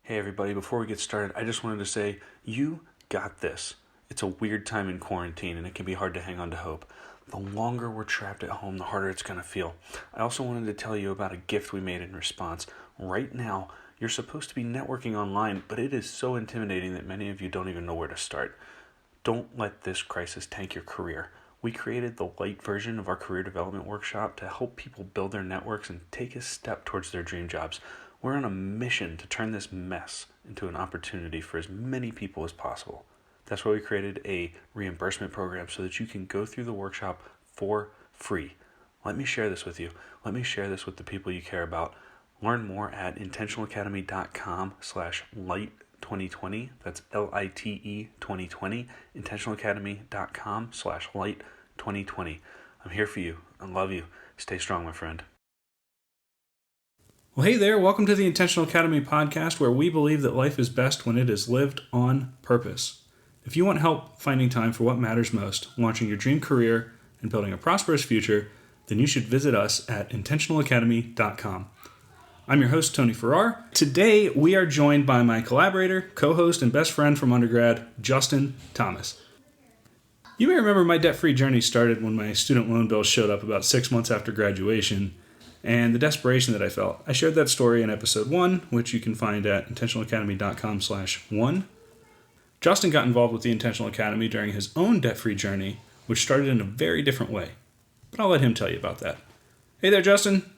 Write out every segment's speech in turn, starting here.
Hey everybody, before we get started, I just wanted to say, you got this. It's a weird time in quarantine and it can be hard to hang on to hope. The longer we're trapped at home, the harder it's going to feel. I also wanted to tell you about a gift we made in response. Right now, you're supposed to be networking online, but it is so intimidating that many of you don't even know where to start. Don't let this crisis tank your career. We created the light version of our career development workshop to help people build their networks and take a step towards their dream jobs. We're on a mission to turn this mess into an opportunity for as many people as possible. That's why we created a reimbursement program so that you can go through the workshop for free. Let me share this with you. Let me share this with the people you care about. Learn more at intentionalacademy.com/light2020. That's LITE 2020. intentionalacademy.com/light2020. I'm here for you. I love you. Stay strong, my friend. Well, hey there. Welcome to the Intentional Academy podcast, where we believe that life is best when it is lived on purpose. If you want help finding time for what matters most, launching your dream career, and building a prosperous future, then you should visit us at intentionalacademy.com. I'm your host, Tony Farrar. Today, we are joined by my collaborator, co-host, and best friend from undergrad, Justin Thomas. You may remember my debt-free journey started when my student loan bill showed up about 6 months after graduation, and the desperation that I felt. I shared that story in episode 1, which you can find at intentionalacademy.com/1. Justin got involved with the Intentional Academy during his own debt-free journey, which started in a very different way. But I'll let him tell you about that. Hey there, Justin.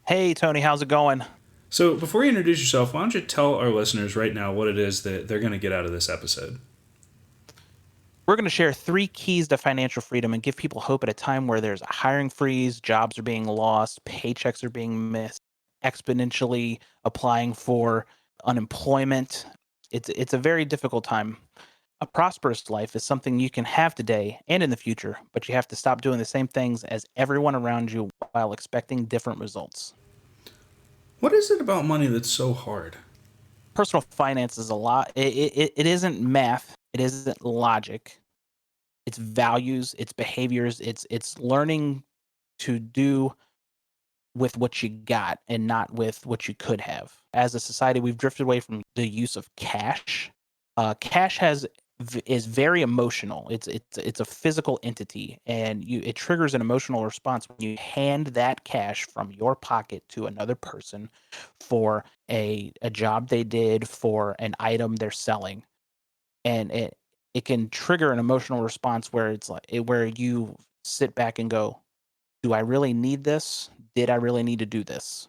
Hey, Tony, how's it going? So before you introduce yourself, why don't you tell our listeners right now what it is that they're going to get out of this episode? We're going to share 3 keys to financial freedom and give people hope at a time where there's a hiring freeze, jobs are being lost, paychecks are being missed, exponentially applying for unemployment. It's a very difficult time. A prosperous life is something you can have today and in the future, but you have to stop doing the same things as everyone around you while expecting different results. What is it about money that's so hard? Personal finance is a lot. It isn't math. It isn't logic. It's values, it's behaviors, it's learning to do with what you got and not with what you could have. As a society, we've drifted away from the use of cash. Cash is very emotional. It's a physical entity, and it triggers an emotional response when you hand that cash from your pocket to another person for a job they did, for an item they're selling, and it can trigger an emotional response where it's like where you sit back and go, do I really need this? Did I really need to do this?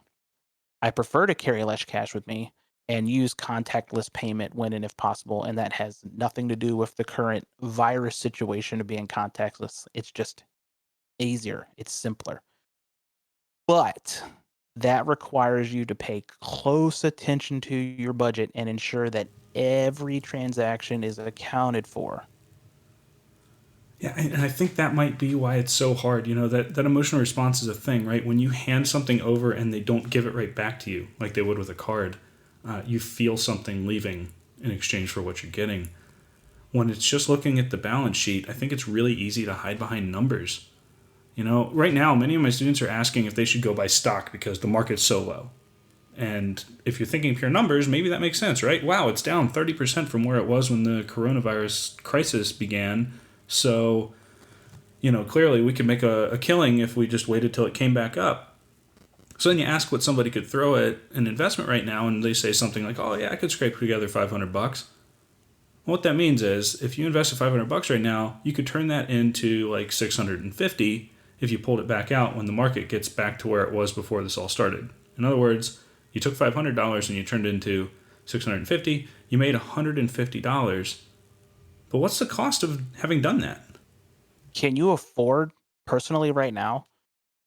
I prefer to carry less cash with me and use contactless payment when and if possible, and that has nothing to do with the current virus situation of being contactless. It's just easier, it's simpler, but that requires you to pay close attention to your budget and ensure that every transaction is accounted for. Yeah, and I think that might be why it's so hard. You know, that emotional response is a thing, right? When you hand something over and they don't give it right back to you, like they would with a card, you feel something leaving in exchange for what you're getting. When it's just looking at the balance sheet, I think it's really easy to hide behind numbers. You know, right now, many of my students are asking if they should go buy stock because the market's so low. And if you're thinking pure numbers, maybe that makes sense, right? Wow, it's down 30% from where it was when the coronavirus crisis began. So, you know, clearly we could make a killing if we just waited till it came back up. So then you ask what somebody could throw at an investment right now, and they say something like, oh, yeah, I could scrape together $500. Well, what that means is if you invested $500 right now, you could turn that into like 650 if you pulled it back out when the market gets back to where it was before this all started. In other words, you took $500 and you turned it into 650, you made $150. But what's the cost of having done that? Can you afford personally right now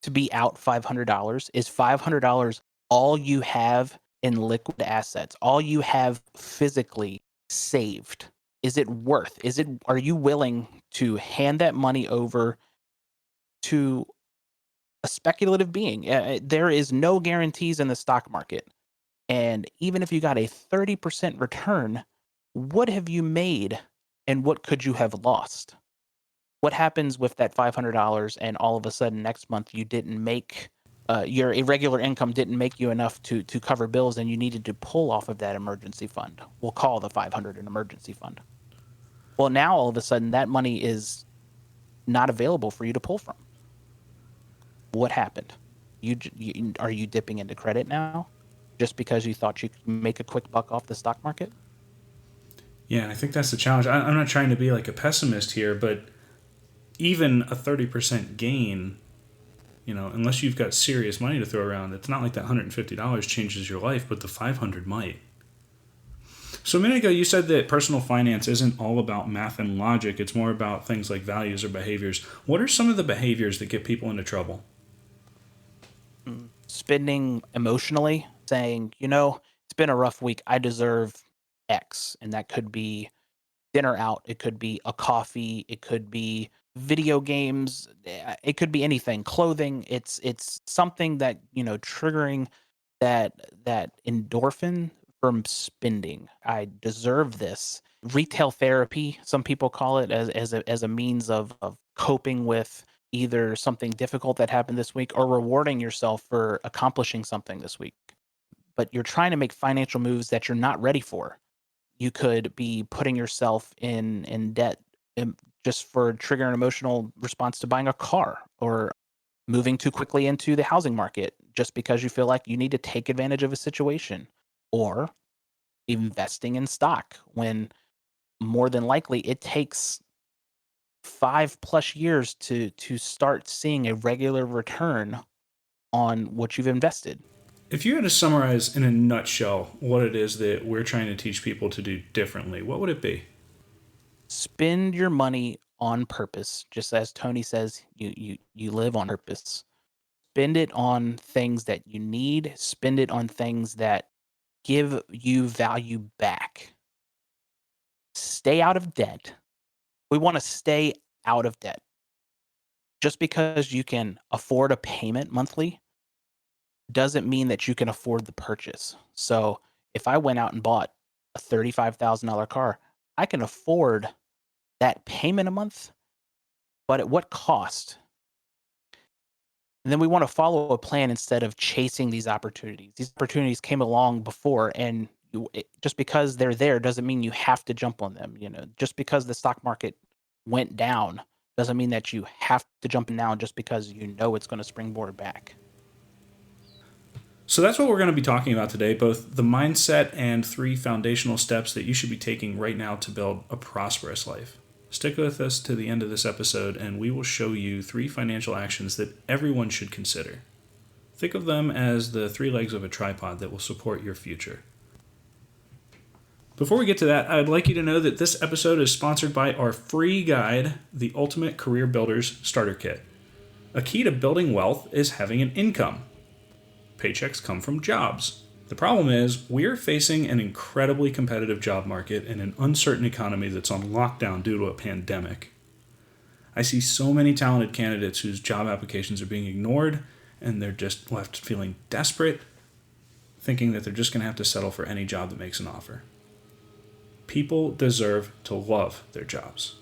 to be out $500? Is $500 all you have in liquid assets, all you have physically saved? Is it worth? Are you willing to hand that money over to a speculative being? There is no guarantees in the stock market. And even if you got a 30% return, what have you made and what could you have lost? What happens with that $500 and all of a sudden next month you didn't make your irregular income didn't make you enough to cover bills, and you needed to pull off of that emergency fund. We'll call the 500 an emergency fund. Well, now all of a sudden that money is not available for you to pull from. What happened? Are you dipping into credit now just because you thought you could make a quick buck off the stock market? Yeah, I think that's the challenge. I'm not trying to be like a pessimist here, but even a 30% gain, unless you've got serious money to throw around, it's not like that $150 changes your life, but the 500 might. So a minute ago, you said that personal finance isn't all about math and logic. It's more about things like values or behaviors. What are some of the behaviors that get people into trouble? Spending emotionally, saying, it's been a rough week. I deserve X. And that could be dinner out. It could be a coffee. It could be video games. It could be anything. Clothing. It's something that, triggering that endorphin from spending. I deserve this. Retail therapy, some people call it, as a means of coping with either something difficult that happened this week or rewarding yourself for accomplishing something this week. But you're trying to make financial moves that you're not ready for. You could be putting yourself in debt just for triggering an emotional response to buying a car, or moving too quickly into the housing market just because you feel like you need to take advantage of a situation, or investing in stock when more than likely it takes 5+ years to start seeing a regular return on what you've invested. If you had to summarize in a nutshell what it is that we're trying to teach people to do differently, what would it be? Spend your money on purpose. Just as Tony says, you live on purpose. Spend it on things that you need. Spend it on things that give you value back. Stay out of debt. We want to stay out of debt. Just because you can afford a payment monthly doesn't mean that you can afford the purchase. So if I went out and bought a $35,000 car, I can afford that payment a month, but at what cost? And then we want to follow a plan instead of chasing these opportunities. These opportunities came along before, and just because they're there doesn't mean you have to jump on them. Just because the stock market went down doesn't mean that you have to jump in now just because it's going to springboard back. So that's what we're going to be talking about today, both the mindset and 3 foundational steps that you should be taking right now to build a prosperous life. Stick with us to the end of this episode, and we will show you 3 financial actions that everyone should consider. Think of them as the 3 legs of a tripod that will support your future. Before we get to that, I'd like you to know that this episode is sponsored by our free guide, The Ultimate Career Builder's Starter Kit. A key to building wealth is having an income. Paychecks come from jobs. The problem is, we're facing an incredibly competitive job market in an uncertain economy that's on lockdown due to a pandemic. I see so many talented candidates whose job applications are being ignored, and they're just left feeling desperate, thinking that they're just going to have to settle for any job that makes an offer. People deserve to love their jobs,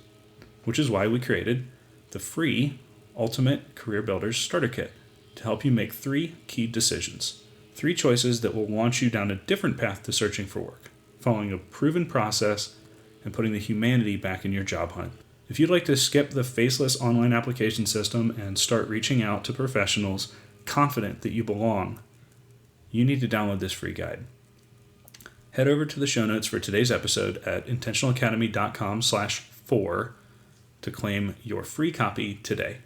which is why we created the free Ultimate Career Builder's Starter Kit to help you make 3 key decisions. 3 choices that will launch you down a different path to searching for work, following a proven process and putting the humanity back in your job hunt. If you'd like to skip the faceless online application system and start reaching out to professionals confident that you belong, you need to download this free guide. Head over to the show notes for today's episode at intentionalacademy.com/4 to claim your free copy today.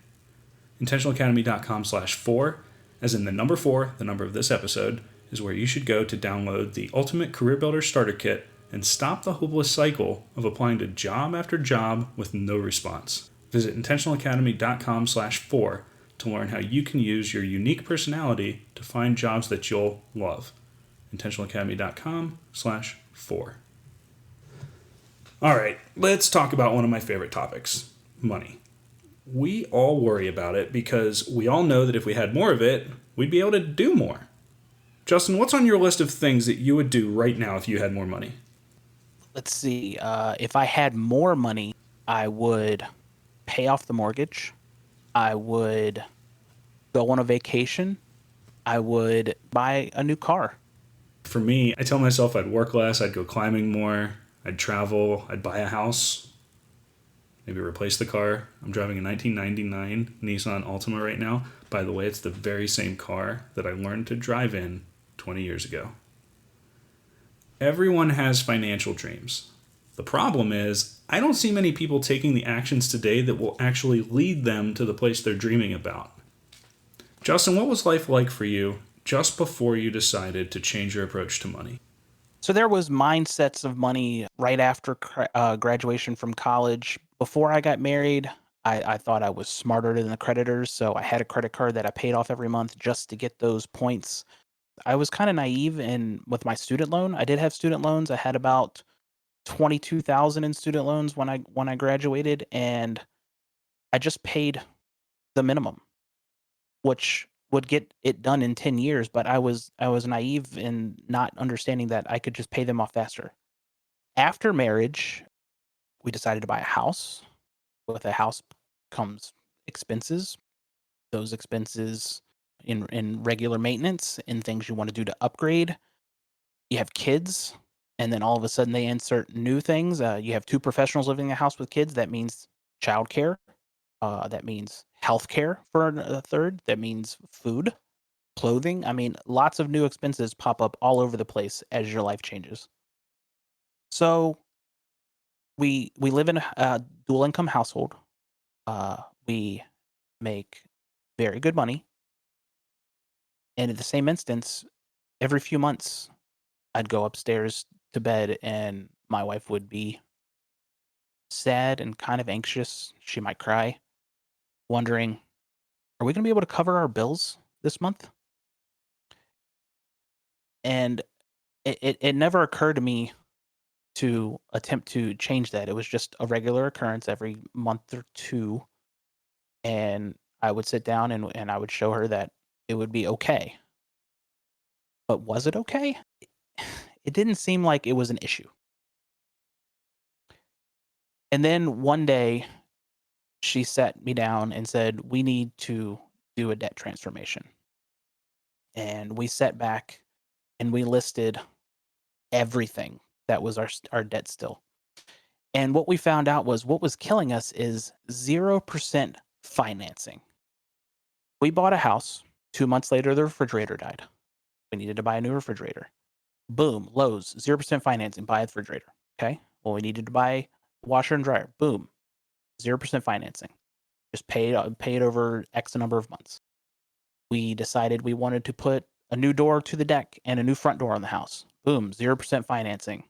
intentionalacademy.com/4, as in the number 4, the number of this episode, is where you should go to download the Ultimate Career Builder Starter Kit and stop the hopeless cycle of applying to job after job with no response. Visit intentionalacademy.com/4 to learn how you can use your unique personality to find jobs that you'll love. intentionalacademy.com/4. All right, let's talk about one of my favorite topics, money. We all worry about it because we all know that if we had more of it, we'd be able to do more. Justin, what's on your list of things that you would do right now if you had more money? Let's see. If I had more money, I would pay off the mortgage. I would go on a vacation. I would buy a new car. For me, I tell myself I'd work less, I'd go climbing more, I'd travel, I'd buy a house, maybe replace the car. I'm driving a 1999 Nissan Altima right now. By the way, it's the very same car that I learned to drive in 20 years ago. Everyone has financial dreams. The problem is, I don't see many people taking the actions today that will actually lead them to the place they're dreaming about. Justin, what was life like for you just before you decided to change your approach to money? So there was mindsets of money right after graduation from college. Before I got married, I thought I was smarter than the creditors, so I had a credit card that I paid off every month just to get those points. I was kind of naive in with my student loan. I did have student loans. I had about 22,000 in student loans when I graduated, and I just paid the minimum, which would get it done in 10 years, but I was naive in not understanding that I could just pay them off faster. After marriage, we decided to buy a house. With a house comes expenses. Those expenses in regular maintenance and things you want to do to upgrade. You have kids, and then all of a sudden they insert new things. You have two professionals living in a house with kids. That means childcare. That means healthcare for a third. That means food, clothing. I mean, lots of new expenses pop up all over the place as your life changes. So we live in a dual income household. We make very good money, and at the same instance, every few months, I'd go upstairs to bed, and my wife would be sad and kind of anxious. She might cry, wondering, "Are we going to be able to cover our bills this month?" And it never occurred to me to attempt to change that. It was just a regular occurrence every month or two, and I would sit down and I would show her that it would be okay. But was it okay? It didn't seem like it was an issue. And then one day she sat me down and said, "We need to do a debt transformation." And we sat back and we listed everything that was our debt still. And what we found out was what was killing us is 0% financing. We bought a house. 2 months later, the refrigerator died. We needed to buy a new refrigerator. Boom, Lowe's, 0% financing, buy a refrigerator. Okay. Well, we needed to buy a washer and dryer. Boom, 0% financing. Just pay it over X number of months. We decided we wanted to put a new door to the deck and a new front door on the house. Boom, 0% financing.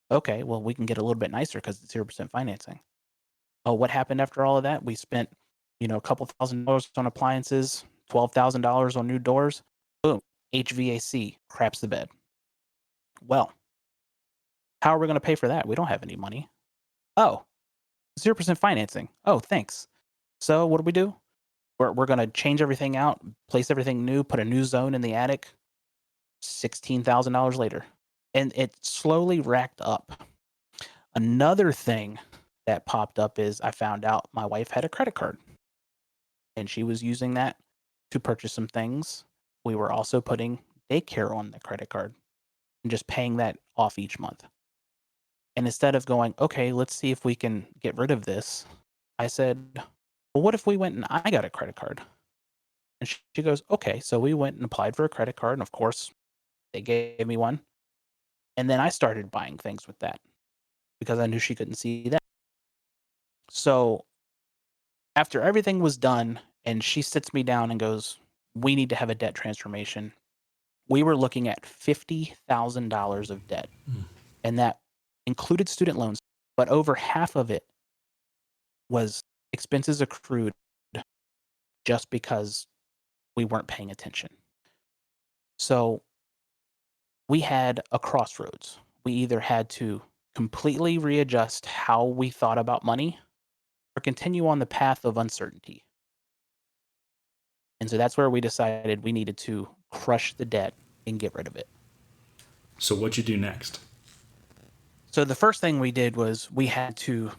Okay, well, we can get a little bit nicer because it's 0% financing. Oh, what happened after all of that? We spent, a couple $1,000s on appliances, $12,000 on new doors. Boom, HVAC craps the bed. Well, how are we going to pay for that? We don't have any money. Oh, 0% financing. Oh, thanks. So what do? We're going to change everything out, place everything new, put a new zone in the attic. $16,000 later. And it slowly racked up. Another thing that popped up is I found out my wife had a credit card and she was using that to purchase some things. We were also putting daycare on the credit card and just paying that off each month. And instead of going, okay, let's see if we can get rid of this, I said, well, what if we went and I got a credit card? And she goes, okay. So we went and applied for a credit card. And of course, they gave me one. And then I started buying things with that because I knew she couldn't see that. So after everything was done and she sits me down and goes, we need to have a debt transformation. We were looking at $50,000 of debt. And that included student loans, but over half of it was expenses accrued just because we weren't paying attention. So we had a crossroads. We either had to completely readjust how we thought about money or continue on the path of uncertainty. And so that's where we decided we needed to crush the debt and get rid of it. So what'd you do next? So the first thing we did was we had to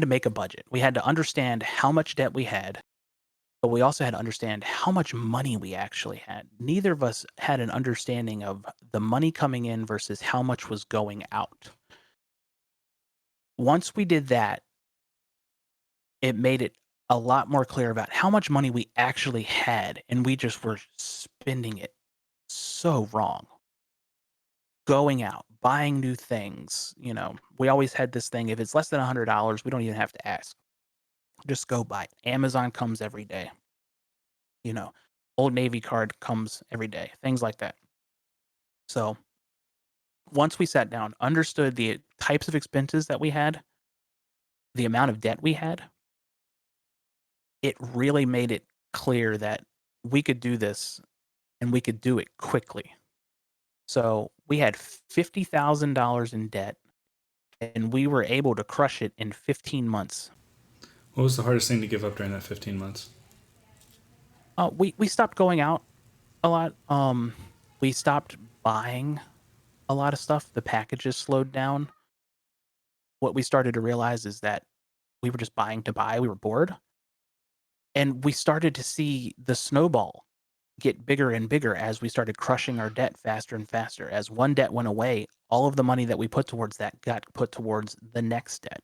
make a budget. We had to understand how much debt we had, but we also had to understand how much money we actually had. Neither of us had an understanding of the money coming in versus how much was going out. Once we did that, it made it a lot more clear about how much money we actually had, and we just were spending it so wrong. Going out, buying new things, we always had this thing, if it's less than $100, we don't even have to ask. Just go buy it. Amazon comes every day, you know, Old Navy card comes every day, things like that. So, once we sat down, understood the types of expenses that we had, the amount of debt we had, it really made it clear that we could do this and we could do it quickly. So, we had $50,000 in debt and we were able to crush it in 15 months. What was the hardest thing to give up during that 15 months? We stopped going out a lot. We stopped buying a lot of stuff. The packages slowed down. What we started to realize is that we were just buying to buy. We were bored. And we started to see the snowball get bigger and bigger as we started crushing our debt faster and faster. As one debt went away, all of the money that we put towards that got put towards the next debt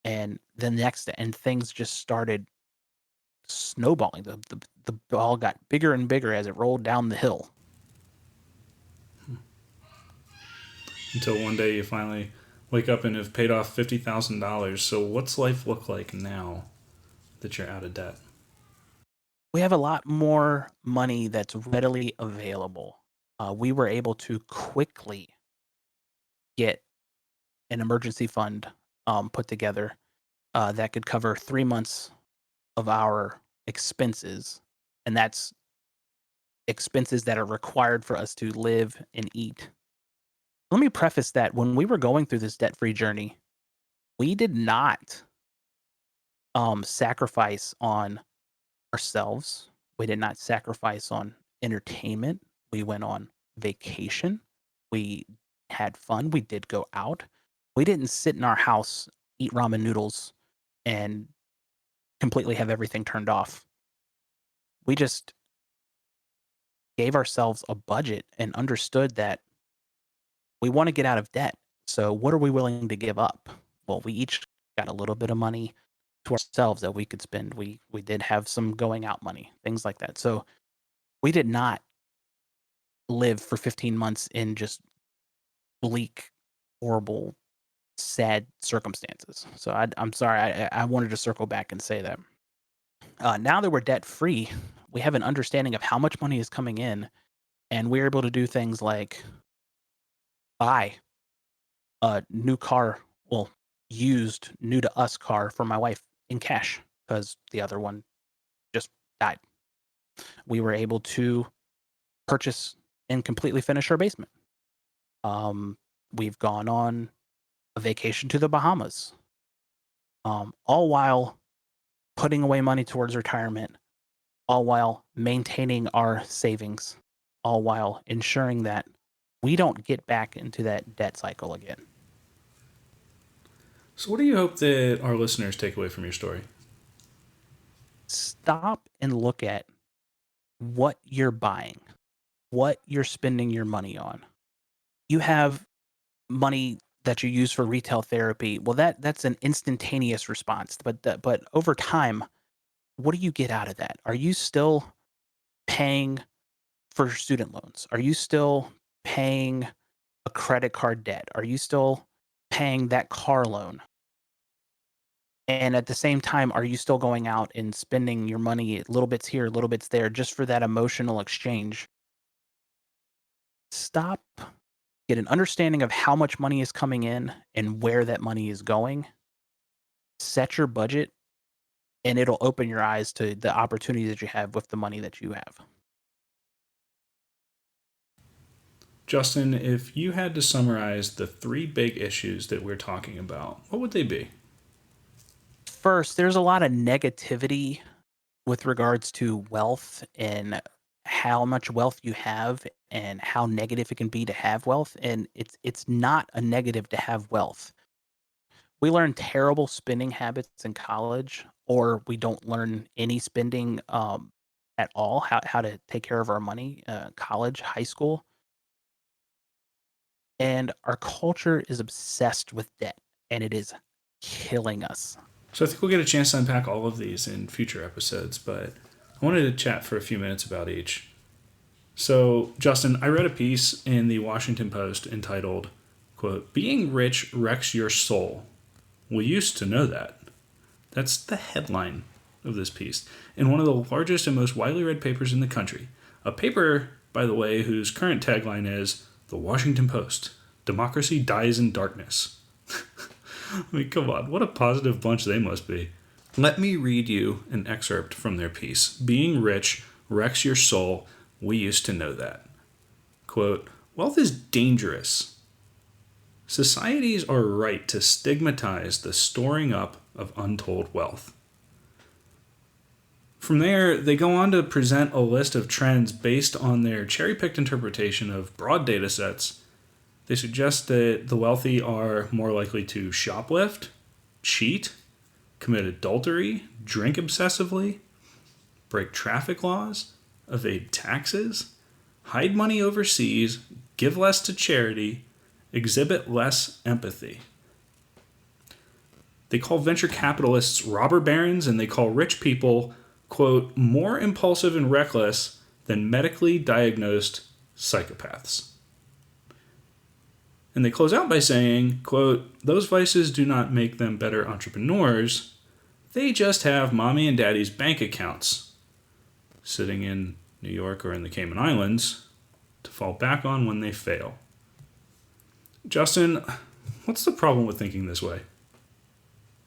and the next debt, and things just started snowballing. The ball got bigger and bigger as it rolled down the hill. Until one day you finally wake up and have paid off $50,000. So what's life look like now that you're out of debt? We have a lot more money that's readily available. We were able to quickly get an emergency fund put together that could cover 3 months of our expenses. And that's expenses that are required for us to live and eat. Let me preface that when we were going through this debt free journey, we did not sacrifice on ourselves. We did not sacrifice on entertainment. We went on vacation. We had fun. We did go out. We didn't sit in our house, eat ramen noodles, and completely have everything turned off. We just gave ourselves a budget and understood that we want to get out of debt. So, what are we willing to give up? Well, we each got a little bit of money to ourselves that we could spend. We did have some going out money, things like that. So, we did not live for 15 months in just bleak, horrible, sad circumstances. So, I'm sorry. I wanted to circle back and say that. Now that we're debt free, we have an understanding of how much money is coming in, and we're able to do things like buy a new car, well, used new to us car for my wife in cash because the other one just died. We were able to purchase and completely finish our basement. We've gone on a vacation to the Bahamas, all while putting away money towards retirement, all while maintaining our savings, all while ensuring that we don't get back into that debt cycle again. So, what do you hope that our listeners take away from your story? Stop and look at what you're buying, what you're spending your money on. You have money that you use for retail therapy. Well, that's an instantaneous response, but over time, what do you get out of that? Are you still paying for student loans? Are you still paying a credit card debt? Are you still paying that car loan? And at the same time, are you still going out and spending your money little bits here, little bits there, just for that emotional exchange? Stop, get an understanding of how much money is coming in and where that money is going. Set your budget, and it'll open your eyes to the opportunities that you have with the money that you have. Justin, if you had to summarize the three big issues that we're talking about, what would they be? First, there's a lot of negativity with regards to wealth and how much wealth you have and how negative it can be to have wealth, and it's not a negative to have wealth. We learn terrible spending habits in college or we don't learn any spending at all, how to take care of our money, college, high school. And our culture is obsessed with debt, and it is killing us. So I think we'll get a chance to unpack all of these in future episodes, but I wanted to chat for a few minutes about each. So, Justin, I read a piece in the Washington Post entitled, quote, "Being rich wrecks your soul. We used to know that." That's the headline of this piece in one of the largest and most widely read papers in the country. A paper, by the way, whose current tagline is "The Washington Post. Democracy dies in darkness." I mean, come on, what a positive bunch they must be. Let me read you an excerpt from their piece. "Being rich wrecks your soul. We used to know that." Quote, "Wealth is dangerous. Societies are right to stigmatize the storing up of untold wealth." From there, they go on to present a list of trends based on their cherry-picked interpretation of broad data sets. They suggest that the wealthy are more likely to shoplift, cheat, commit adultery, drink obsessively, break traffic laws, evade taxes, hide money overseas, give less to charity, exhibit less empathy. They call venture capitalists robber barons, and they call rich people, quote, "more impulsive and reckless than medically diagnosed psychopaths." And they close out by saying, quote, "Those vices do not make them better entrepreneurs. They just have mommy and daddy's bank accounts sitting in New York or in the Cayman Islands to fall back on when they fail." Justin, what's the problem with thinking this way?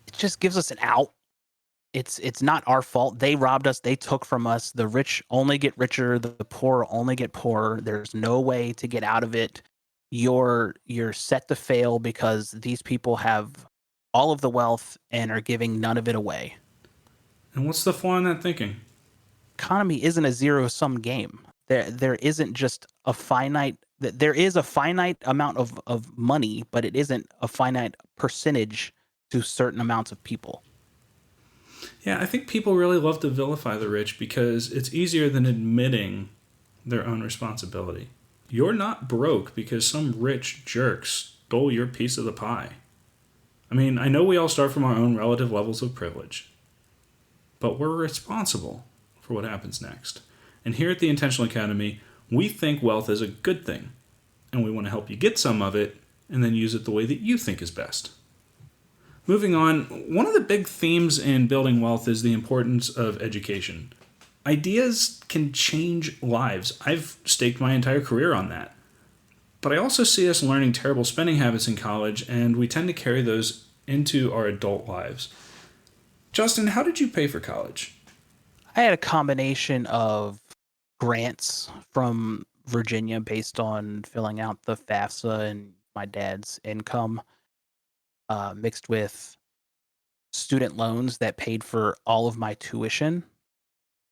It just gives us an out. It's not our fault. They robbed us. They took from us. The rich only get richer. The poor only get poorer. There's no way to get out of it. You're set to fail because these people have all of the wealth and are giving none of it away. And what's the flaw in that thinking? Economy isn't a zero-sum game. There isn't just a finite. There is a finite amount of money, but it isn't a finite percentage to certain amounts of people. Yeah, I think people really love to vilify the rich because it's easier than admitting their own responsibility. You're not broke because some rich jerk stole your piece of the pie. I mean, I know we all start from our own relative levels of privilege, but we're responsible for what happens next. And here at the Intentional Academy, we think wealth is a good thing, and we want to help you get some of it and then use it the way that you think is best. Moving on, one of the big themes in building wealth is the importance of education. Ideas can change lives. I've staked my entire career on that. But I also see us learning terrible spending habits in college, and we tend to carry those into our adult lives. Justin, how did you pay for college? I had a combination of grants from Virginia based on filling out the FAFSA and my dad's income, mixed with student loans that paid for all of my tuition,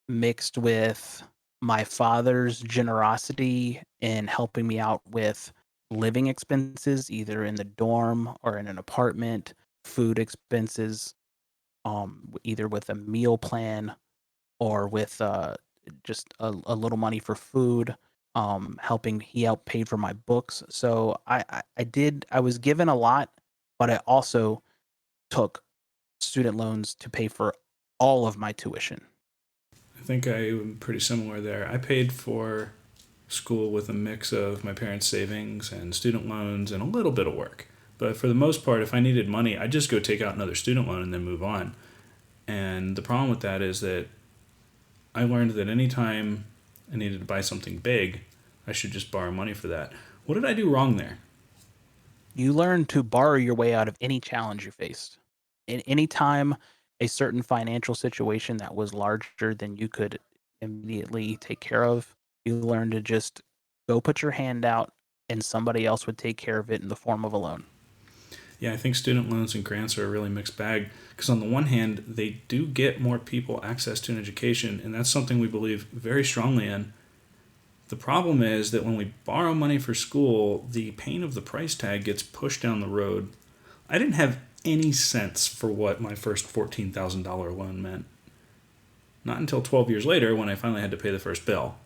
mixed with my father's generosity in helping me out with living expenses, either in the dorm or in an apartment, food expenses, either with a meal plan or with just a little money for food. He helped pay for my books. So I was given a lot, but I also took student loans to pay for all of my tuition. I think I'm pretty similar there. I paid for school with a mix of my parents' savings and student loans and a little bit of work. But for the most part, if I needed money, I'd just go take out another student loan and then move on. And the problem with that is that I learned that anytime I needed to buy something big, I should just borrow money for that. What did I do wrong there? You learn to borrow your way out of any challenge you faced. In any time a certain financial situation that was larger than you could immediately take care of, you learn to just go put your hand out and somebody else would take care of it in the form of a loan. Yeah, I think student loans and grants are a really mixed bag because on the one hand, they do get more people access to an education, and that's something we believe very strongly in. The problem is that when we borrow money for school, the pain of the price tag gets pushed down the road. I didn't have any sense for what my first $14,000 loan meant. Not until 12 years later when I finally had to pay the first bill.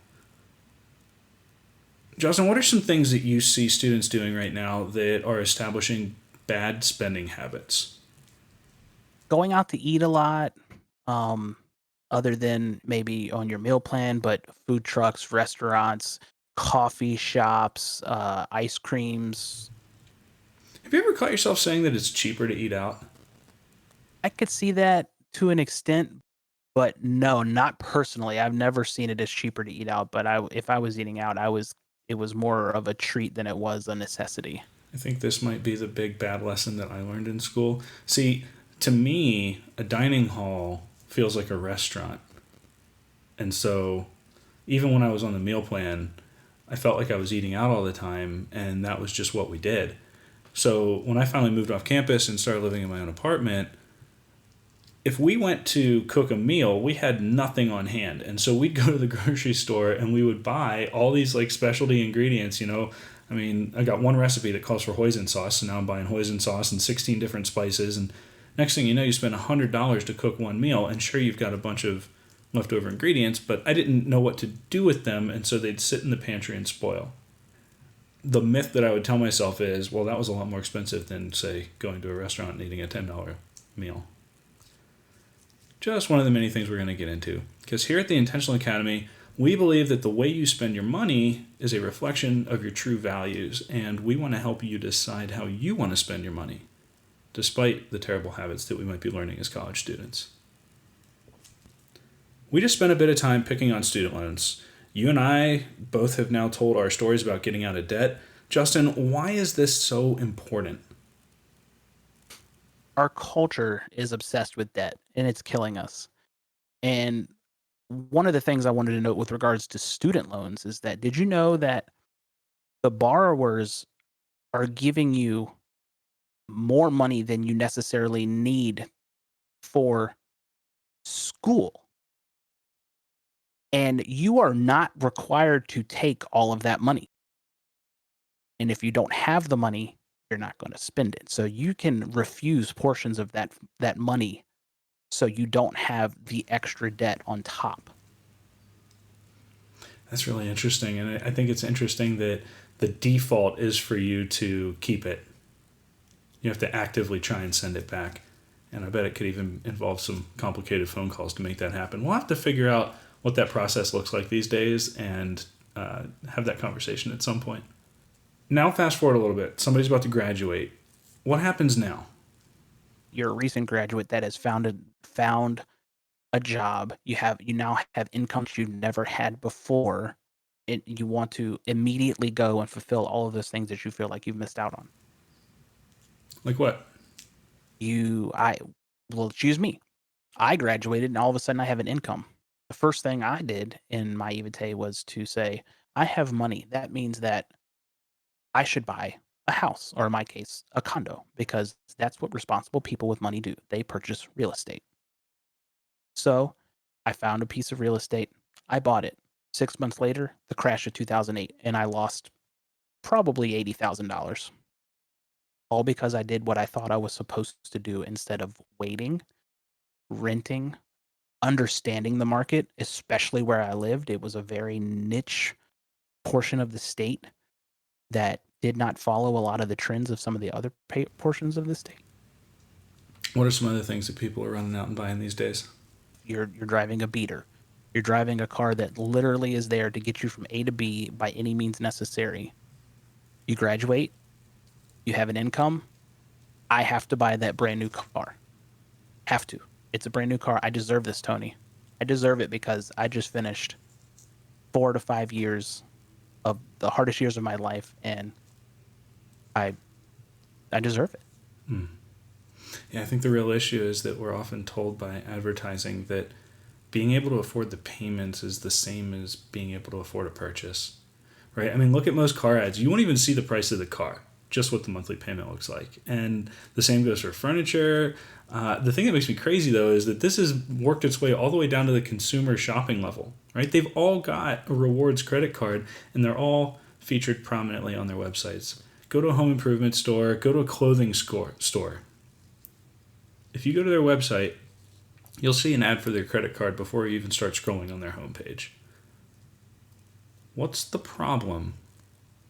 Justin, what are some things that you see students doing right now that are establishing bad spending habits? Going out to eat a lot, um, other than maybe on your meal plan, but food trucks, restaurants, coffee shops, ice creams. Have you ever caught yourself saying that it's cheaper to eat out? I could see that to an extent, but no, not personally. I've never seen it as cheaper to eat out, but if I was eating out, it was more of a treat than it was a necessity. I think this might be the big bad lesson that I learned in school. See, to me, a dining hall feels like a restaurant. And so, even when I was on the meal plan, I felt like I was eating out all the time, and that was just what we did. So, when I finally moved off campus and started living in my own apartment, if we went to cook a meal, we had nothing on hand. And so we'd go to the grocery store and we would buy all these like specialty ingredients, I mean, I got one recipe that calls for hoisin sauce, so now I'm buying hoisin sauce and 16 different spices. And next thing you know, you spend $100 to cook one meal, and sure, you've got a bunch of leftover ingredients, but I didn't know what to do with them, and so they'd sit in the pantry and spoil. The myth that I would tell myself is, well, that was a lot more expensive than, say, going to a restaurant and eating a $10 meal. Just one of the many things we're going to get into. Because here at the Intentional Academy, we believe that the way you spend your money is a reflection of your true values, and we want to help you decide how you want to spend your money, despite the terrible habits that we might be learning as college students. We just spent a bit of time picking on student loans. You and I both have now told our stories about getting out of debt. Justin, why is this so important? Our culture is obsessed with debt and it's killing us. And one of the things I wanted to note with regards to student loans is that did you know that the borrowers are giving you more money than you necessarily need for school? And you are not required to take all of that money. And if you don't have the money, you're not going to spend it. So you can refuse portions of that money so you don't have the extra debt on top. That's really interesting. And I think it's interesting that the default is for you to keep it. You have to actively try and send it back. And I bet it could even involve some complicated phone calls to make that happen. We'll have to figure out what that process looks like these days and have that conversation at some point. Now fast forward a little bit. Somebody's about to graduate. What happens now? You're a recent graduate that has found a job. You now have income that you never had before. You want to immediately go and fulfill all of those things that you feel like you've missed out on. Like what? Choose me. I graduated and all of a sudden I have an income. The first thing I did in my EVT was to say, I have money. That means that I should buy a house, or in my case, a condo, because that's what responsible people with money do. They purchase real estate. So I found a piece of real estate. I bought it. 6 months later, the crash of 2008, and I lost probably $80,000. All because I did what I thought I was supposed to do instead of waiting, renting, understanding the market, especially where I lived. It was a very niche portion of the state that did not follow a lot of the trends of some of the other portions of the state. What are some other things that people are running out and buying these days? You're driving a beater. You're driving a car that literally is there to get you from A to B by any means necessary. You graduate, you have an income. I have to buy that brand new car. Have to. It's a brand new car. I deserve this, Tony. I deserve it because I just finished 4 to 5 years of the hardest years of my life, and I deserve it. Yeah, I think the real issue is that we're often told by advertising that being able to afford the payments is the same as being able to afford a purchase, right? I mean, look at most car ads. You won't even see the price of the car, just what the monthly payment looks like. And the same goes for furniture. The thing that makes me crazy, though, is that this has worked its way all the way down to the consumer shopping level, right? They've all got a rewards credit card, and they're all featured prominently on their websites. Go to a home improvement store, go to a clothing store. If you go to their website, you'll see an ad for their credit card before you even start scrolling on their homepage. What's the problem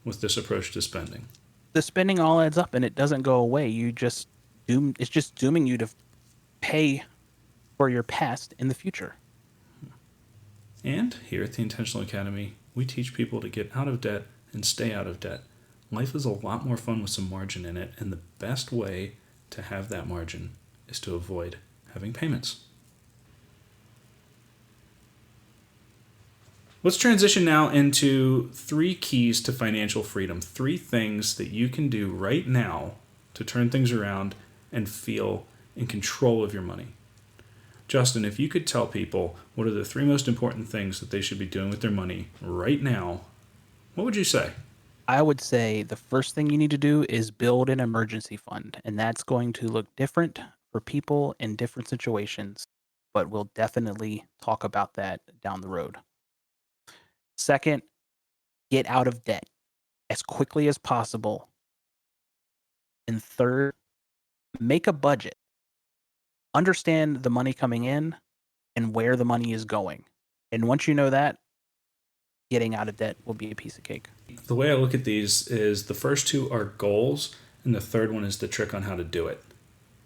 with this approach to spending? The spending all adds up and it doesn't go away. It's just dooming you to pay for your past in the future. And here at the Intentional Academy, we teach people to get out of debt and stay out of debt. Life is a lot more fun with some margin in it, and the best way to have that margin is to avoid having payments. Let's transition now into 3 keys to financial freedom. 3 things that you can do right now to turn things around and feel in control of your money. Justin, if you could tell people what are the 3 most important things that they should be doing with their money right now, what would you say? I would say the first thing you need to do is build an emergency fund, and that's going to look different for people in different situations, but we'll definitely talk about that down the road. Second, get out of debt as quickly as possible. And third, make a budget. Understand the money coming in and where the money is going. And once you know that, getting out of debt will be a piece of cake. The way I look at these is the first 2 are goals, and the third one is the trick on how to do it.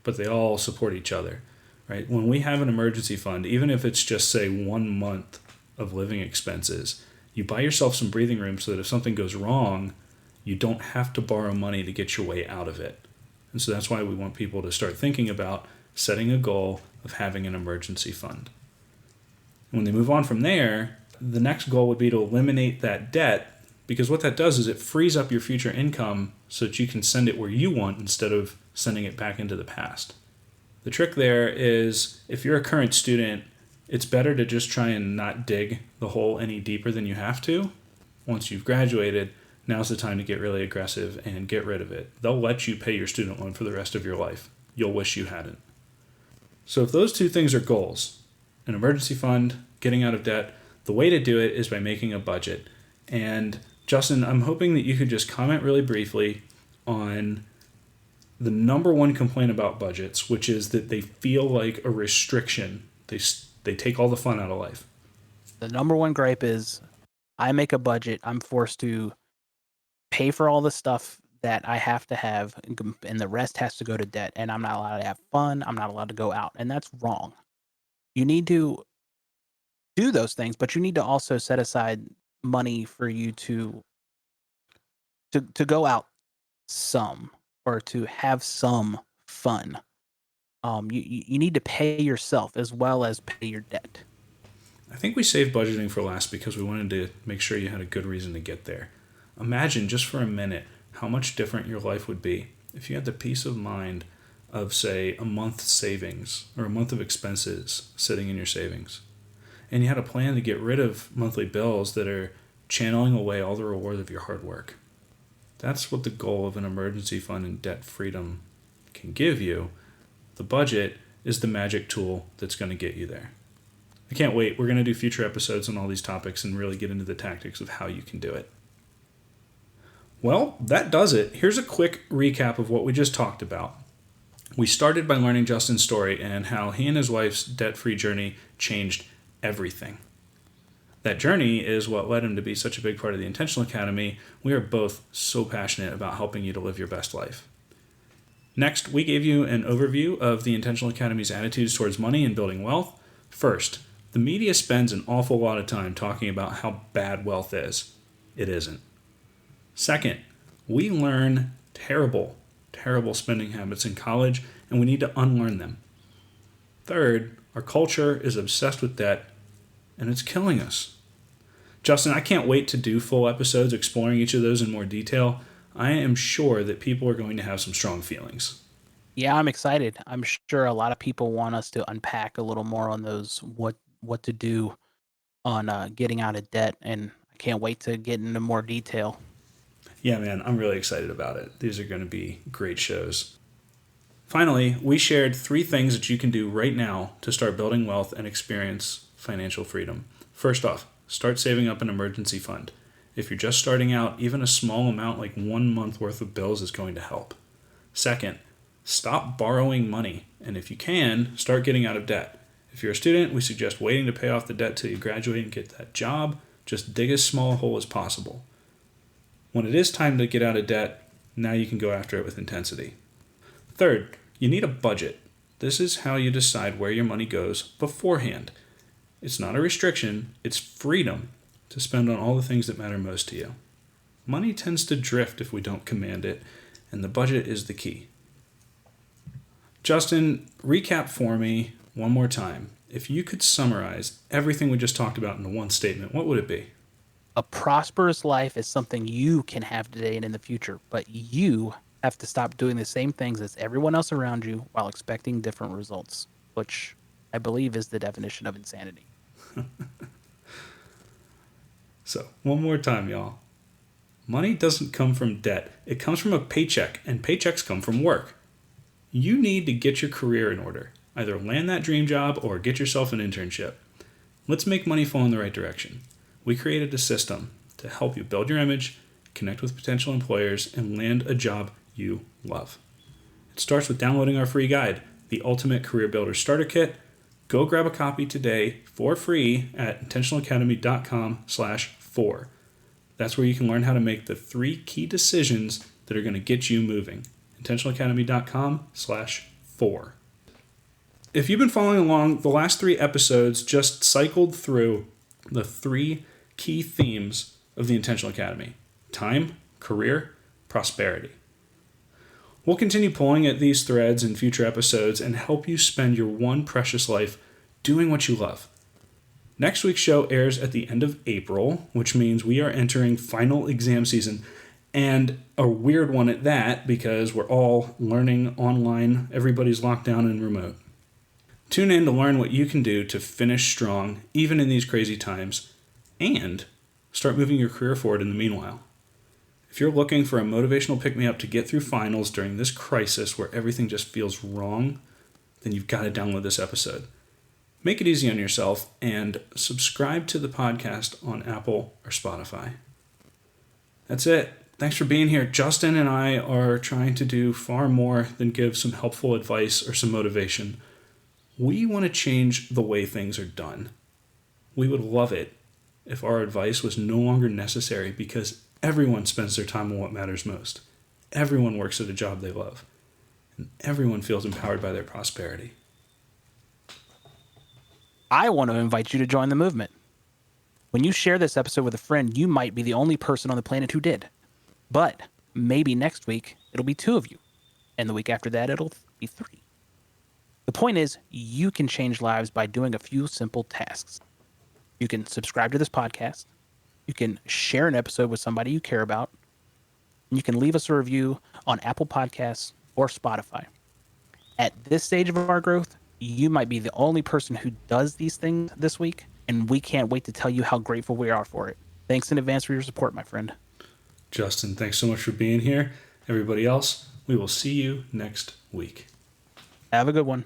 But they all support each other, right? When we have an emergency fund, even if it's just, say, 1 month of living expenses, you buy yourself some breathing room so that if something goes wrong, you don't have to borrow money to get your way out of it. And so that's why we want people to start thinking about setting a goal of having an emergency fund. And when they move on from there, the next goal would be to eliminate that debt, because what that does is it frees up your future income so that you can send it where you want instead of sending it back into the past. The trick there is if you're a current student, it's better to just try and not dig the hole any deeper than you have to. Once you've graduated, now's the time to get really aggressive and get rid of it. They'll let you pay your student loan for the rest of your life. You'll wish you hadn't. So if those 2 things are goals, an emergency fund, getting out of debt, the way to do it is by making a budget. And Justin, I'm hoping that you could just comment really briefly on the number 1 complaint about budgets, which is that they feel like a restriction. They take all the fun out of life. The number 1 gripe is I make a budget, I'm forced to pay for all the stuff that I have to have, and the rest has to go to debt, and I'm not allowed to have fun, I'm not allowed to go out, and that's wrong. You need to do those things, but you need to also set aside money for you to go out some, or to have some fun. You need to pay yourself as well as pay your debt. I think we saved budgeting for last because we wanted to make sure you had a good reason to get there. Imagine just for a minute how much different your life would be if you had the peace of mind of, say, a month's savings or a month of expenses sitting in your savings. And you had a plan to get rid of monthly bills that are channeling away all the reward of your hard work. That's what the goal of an emergency fund and debt freedom can give you. The budget is the magic tool that's going to get you there. I can't wait. We're going to do future episodes on all these topics and really get into the tactics of how you can do it. Well, that does it. Here's a quick recap of what we just talked about. We started by learning Justin's story and how he and his wife's debt-free journey changed everything. That journey is what led him to be such a big part of the Intentional Academy. We are both so passionate about helping you to live your best life. Next, we gave you an overview of the Intentional Academy's attitudes towards money and building wealth. First, the media spends an awful lot of time talking about how bad wealth is. It isn't. Second, we learn terrible spending habits in college, and we need to unlearn them. Third, our culture is obsessed with debt, and it's killing us. Justin, I can't wait to do full episodes exploring each of those in more detail. I am sure that people are going to have some strong feelings. Yeah, I'm excited. I'm sure a lot of people want us to unpack a little more on those, what to do on getting out of debt, and I can't wait to get into more detail. Yeah, man, I'm really excited about it. These are going to be great shows. Finally, we shared 3 things that you can do right now to start building wealth and experience financial freedom. First off, start saving up an emergency fund. If you're just starting out, even a small amount like 1 month worth of bills is going to help. Second, Stop borrowing money, and if you can, start getting out of debt. If you're a student, we suggest waiting to pay off the debt till you graduate and get that job. Just dig as small a hole as possible. When it is time to get out of debt, now you can go after it with intensity. Third, you need a budget. This is how you decide where your money goes beforehand. It's not a restriction, it's freedom to spend on all the things that matter most to you. Money tends to drift if we don't command it, and the budget is the key. Justin, recap for me one more time. If you could summarize everything we just talked about in one statement, what would it be? A prosperous life is something you can have today and in the future, but you have to stop doing the same things as everyone else around you while expecting different results, which I believe is the definition of insanity. So, one more time, y'all. Money doesn't come from debt. It comes from a paycheck, and paychecks come from work. You need to get your career in order. Either land that dream job or get yourself an internship. Let's make money flow in the right direction. We created a system to help you build your image, connect with potential employers, and land a job you love. It starts with downloading our free guide, The Ultimate Career Builder Starter Kit. Go grab a copy today for free at intentionalacademy.com/4. That's where you can learn how to make the 3 key decisions that are going to get you moving. intentionalacademy.com/4. If you've been following along, the last 3 episodes just cycled through the 3 key themes of the Intentional Academy: time, career, prosperity. We'll continue pulling at these threads in future episodes and help you spend your one precious life doing what you love. Next week's show airs at the end of April, which means we are entering final exam season, and a weird one at that because we're all learning online. Everybody's locked down and remote. Tune in to learn what you can do to finish strong, even in these crazy times, and start moving your career forward in the meanwhile. If you're looking for a motivational pick-me-up to get through finals during this crisis where everything just feels wrong, then you've got to download this episode. Make it easy on yourself and subscribe to the podcast on Apple or Spotify. That's it. Thanks for being here. Justin and I are trying to do far more than give some helpful advice or some motivation. We want to change the way things are done. We would love it if our advice was no longer necessary because everyone spends their time on what matters most. Everyone works at a job they love. And everyone feels empowered by their prosperity. I want to invite you to join the movement. When you share this episode with a friend, you might be the only person on the planet who did. But maybe next week, it'll be 2 of you. And the week after that, it'll be 3. The point is, you can change lives by doing a few simple tasks. You can subscribe to this podcast. You can share an episode with somebody you care about. And you can leave us a review on Apple Podcasts or Spotify. At this stage of our growth, you might be the only person who does these things this week, and we can't wait to tell you how grateful we are for it. Thanks in advance for your support, my friend. Justin, thanks so much for being here. Everybody else, we will see you next week. Have a good one.